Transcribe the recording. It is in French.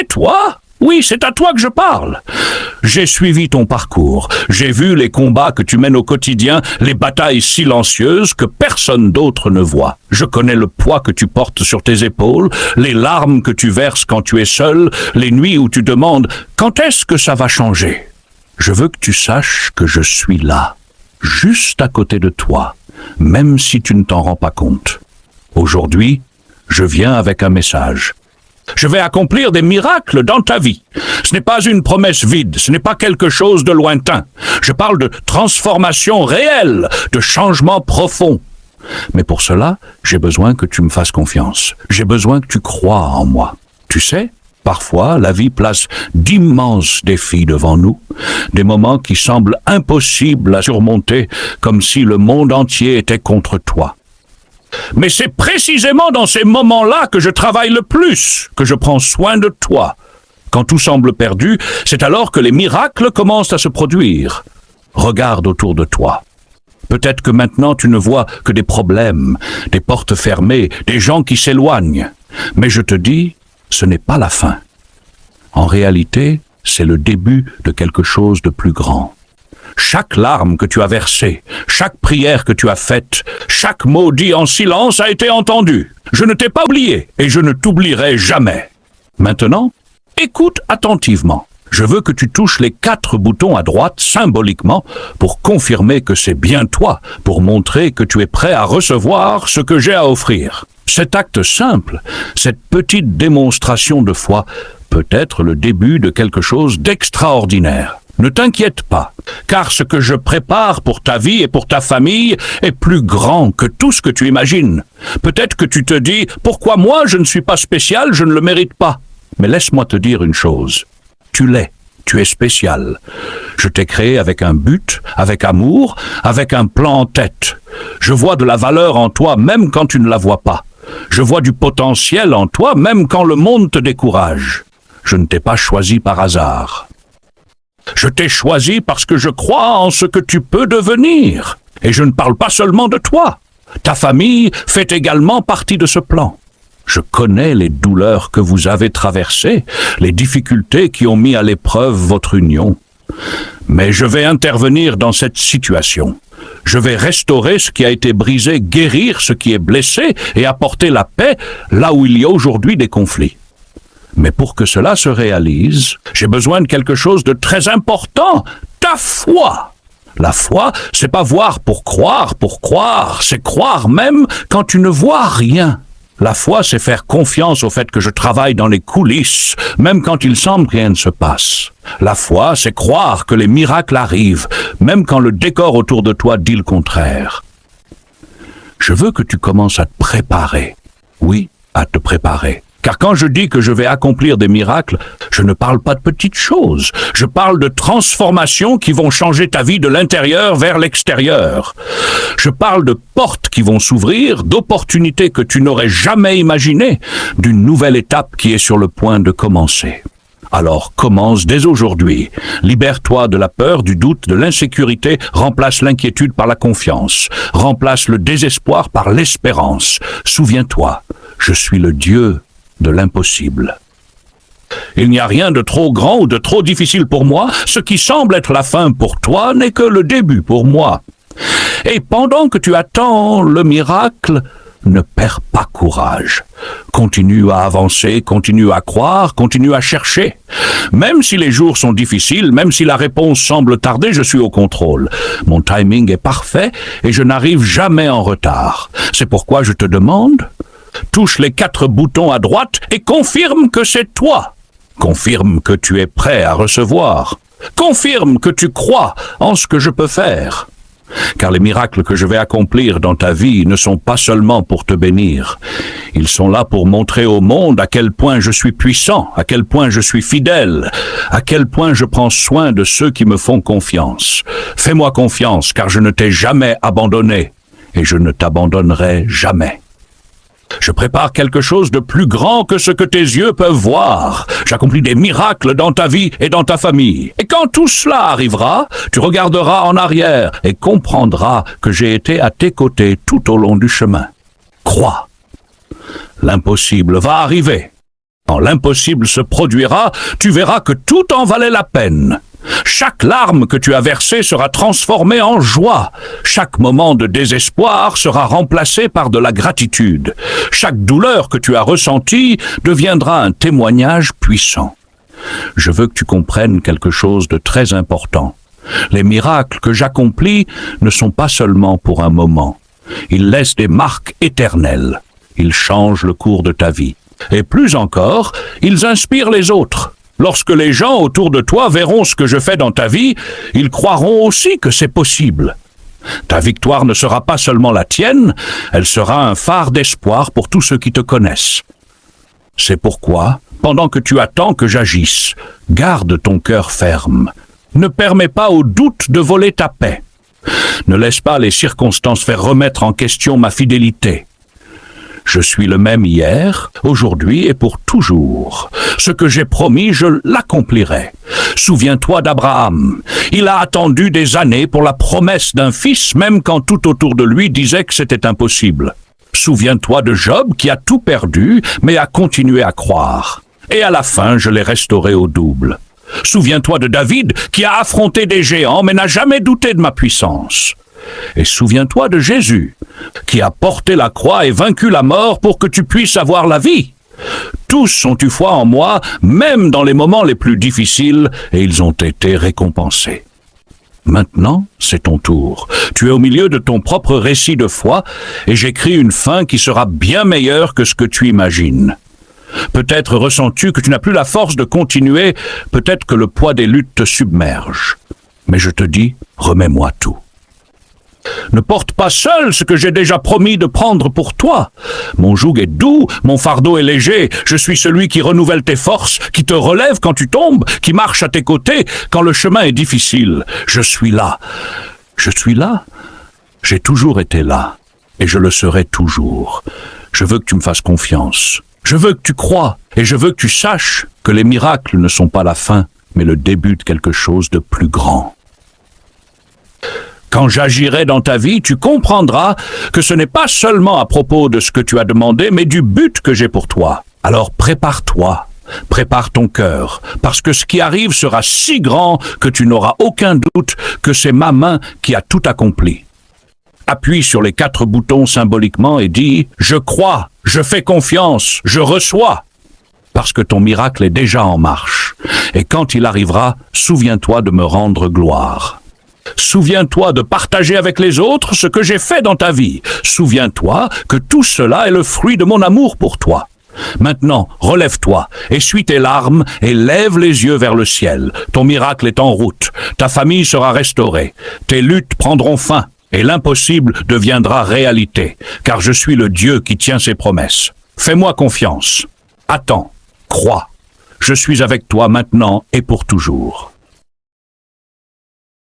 Et toi? Oui, c'est à toi que je parle. J'ai suivi ton parcours, j'ai vu les combats que tu mènes au quotidien, les batailles silencieuses que personne d'autre ne voit. Je connais le poids que tu portes sur tes épaules, les larmes que tu verses quand tu es seul, les nuits où tu demandes « Quand est-ce que ça va changer ?» Je veux que tu saches que je suis là, juste à côté de toi, même si tu ne t'en rends pas compte. Aujourd'hui, je viens avec un message. Je vais accomplir des miracles dans ta vie. Ce n'est pas une promesse vide, ce n'est pas quelque chose de lointain. Je parle de transformation réelle, de changement profond. Mais pour cela, j'ai besoin que tu me fasses confiance. J'ai besoin que tu crois en moi. Tu sais, parfois, la vie place d'immenses défis devant nous, des moments qui semblent impossibles à surmonter, comme si le monde entier était contre toi. Mais c'est précisément dans ces moments-là que je travaille le plus, que je prends soin de toi. Quand tout semble perdu, c'est alors que les miracles commencent à se produire. Regarde autour de toi. Peut-être que maintenant tu ne vois que des problèmes, des portes fermées, des gens qui s'éloignent. Mais je te dis, ce n'est pas la fin. En réalité, c'est le début de quelque chose de plus grand. Chaque larme que tu as versée, chaque prière que tu as faite, chaque mot dit en silence a été entendu. Je ne t'ai pas oublié et je ne t'oublierai jamais. Maintenant, écoute attentivement. Je veux que tu touches les 4 boutons à droite symboliquement pour confirmer que c'est bien toi, pour montrer que tu es prêt à recevoir ce que j'ai à offrir. Cet acte simple, cette petite démonstration de foi, peut être le début de quelque chose d'extraordinaire. Ne t'inquiète pas, car ce que je prépare pour ta vie et pour ta famille est plus grand que tout ce que tu imagines. Peut-être que tu te dis, pourquoi moi je ne suis pas spécial, je ne le mérite pas. Mais laisse-moi te dire une chose, tu l'es, tu es spécial. Je t'ai créé avec un but, avec amour, avec un plan en tête. Je vois de la valeur en toi même quand tu ne la vois pas. Je vois du potentiel en toi même quand le monde te décourage. Je ne t'ai pas choisi par hasard. Je t'ai choisi parce que je crois en ce que tu peux devenir. Et je ne parle pas seulement de toi. Ta famille fait également partie de ce plan. Je connais les douleurs que vous avez traversées, les difficultés qui ont mis à l'épreuve votre union. Mais je vais intervenir dans cette situation. Je vais restaurer ce qui a été brisé, guérir ce qui est blessé et apporter la paix là où il y a aujourd'hui des conflits. Mais pour que cela se réalise, j'ai besoin de quelque chose de très important, ta foi. La foi, c'est pas voir pour croire, c'est croire même quand tu ne vois rien. La foi, c'est faire confiance au fait que je travaille dans les coulisses, même quand il semble que rien ne se passe. La foi, c'est croire que les miracles arrivent, même quand le décor autour de toi dit le contraire. Je veux que tu commences à te préparer. Oui, à te préparer. Car quand je dis que je vais accomplir des miracles, je ne parle pas de petites choses. Je parle de transformations qui vont changer ta vie de l'intérieur vers l'extérieur. Je parle de portes qui vont s'ouvrir, d'opportunités que tu n'aurais jamais imaginées, d'une nouvelle étape qui est sur le point de commencer. Alors commence dès aujourd'hui. Libère-toi de la peur, du doute, de l'insécurité. Remplace l'inquiétude par la confiance. Remplace le désespoir par l'espérance. Souviens-toi, je suis le Dieu de l'impossible. Il n'y a rien de trop grand ou de trop difficile pour moi. Ce qui semble être la fin pour toi n'est que le début pour moi. Et pendant que tu attends le miracle, ne perds pas courage. Continue à avancer, continue à croire, continue à chercher. Même si les jours sont difficiles, même si la réponse semble tarder, je suis au contrôle. Mon timing est parfait et je n'arrive jamais en retard. C'est pourquoi je te demande, touche les 4 boutons à droite et confirme que c'est toi. Confirme que tu es prêt à recevoir. Confirme que tu crois en ce que je peux faire. Car les miracles que je vais accomplir dans ta vie ne sont pas seulement pour te bénir. Ils sont là pour montrer au monde à quel point je suis puissant, à quel point je suis fidèle, à quel point je prends soin de ceux qui me font confiance. Fais-moi confiance, car je ne t'ai jamais abandonné et je ne t'abandonnerai jamais. Je prépare quelque chose de plus grand que ce que tes yeux peuvent voir. J'accomplis des miracles dans ta vie et dans ta famille. Et quand tout cela arrivera, tu regarderas en arrière et comprendras que j'ai été à tes côtés tout au long du chemin. Crois. L'impossible va arriver. Quand l'impossible se produira, tu verras que tout en valait la peine. Chaque larme que tu as versée sera transformée en joie. Chaque moment de désespoir sera remplacé par de la gratitude. Chaque douleur que tu as ressentie deviendra un témoignage puissant. Je veux que tu comprennes quelque chose de très important. Les miracles que j'accomplis ne sont pas seulement pour un moment. Ils laissent des marques éternelles. Ils changent le cours de ta vie. Et plus encore, ils inspirent les autres. Lorsque les gens autour de toi verront ce que je fais dans ta vie, ils croiront aussi que c'est possible. Ta victoire ne sera pas seulement la tienne, elle sera un phare d'espoir pour tous ceux qui te connaissent. C'est pourquoi, pendant que tu attends que j'agisse, garde ton cœur ferme. Ne permets pas au doute de voler ta paix. Ne laisse pas les circonstances faire remettre en question ma fidélité. Je suis le même hier, aujourd'hui et pour toujours. Ce que j'ai promis, je l'accomplirai. Souviens-toi d'Abraham. Il a attendu des années pour la promesse d'un fils, même quand tout autour de lui disait que c'était impossible. Souviens-toi de Job qui a tout perdu, mais a continué à croire. Et à la fin, je l'ai restauré au double. Souviens-toi de David qui a affronté des géants, mais n'a jamais douté de ma puissance. Et souviens-toi de Jésus, qui a porté la croix et vaincu la mort pour que tu puisses avoir la vie. Tous ont eu foi en moi, même dans les moments les plus difficiles, et ils ont été récompensés. Maintenant, c'est ton tour. Tu es au milieu de ton propre récit de foi, et j'écris une fin qui sera bien meilleure que ce que tu imagines. Peut-être ressens-tu que tu n'as plus la force de continuer, peut-être que le poids des luttes te submerge. Mais je te dis, remets-moi tout. Ne porte pas seul ce que j'ai déjà promis de prendre pour toi. Mon joug est doux, mon fardeau est léger. Je suis celui qui renouvelle tes forces, qui te relève quand tu tombes, qui marche à tes côtés quand le chemin est difficile. Je suis là. Je suis là. J'ai toujours été là. Et je le serai toujours. Je veux que tu me fasses confiance. Je veux que tu crois. Et je veux que tu saches que les miracles ne sont pas la fin, mais le début de quelque chose de plus grand. Quand j'agirai dans ta vie, tu comprendras que ce n'est pas seulement à propos de ce que tu as demandé, mais du but que j'ai pour toi. Alors prépare-toi, prépare ton cœur, parce que ce qui arrive sera si grand que tu n'auras aucun doute que c'est ma main qui a tout accompli. Appuie sur les 4 boutons symboliquement et dis « Je crois, je fais confiance, je reçois ». Parce que ton miracle est déjà en marche. Et quand il arrivera, souviens-toi de me rendre gloire. Souviens-toi de partager avec les autres ce que j'ai fait dans ta vie. Souviens-toi que tout cela est le fruit de mon amour pour toi. Maintenant, relève-toi, essuie tes larmes et lève les yeux vers le ciel. Ton miracle est en route. Ta famille sera restaurée. Tes luttes prendront fin et l'impossible deviendra réalité. Car je suis le Dieu qui tient ses promesses. Fais-moi confiance. Attends, crois. Je suis avec toi maintenant et pour toujours.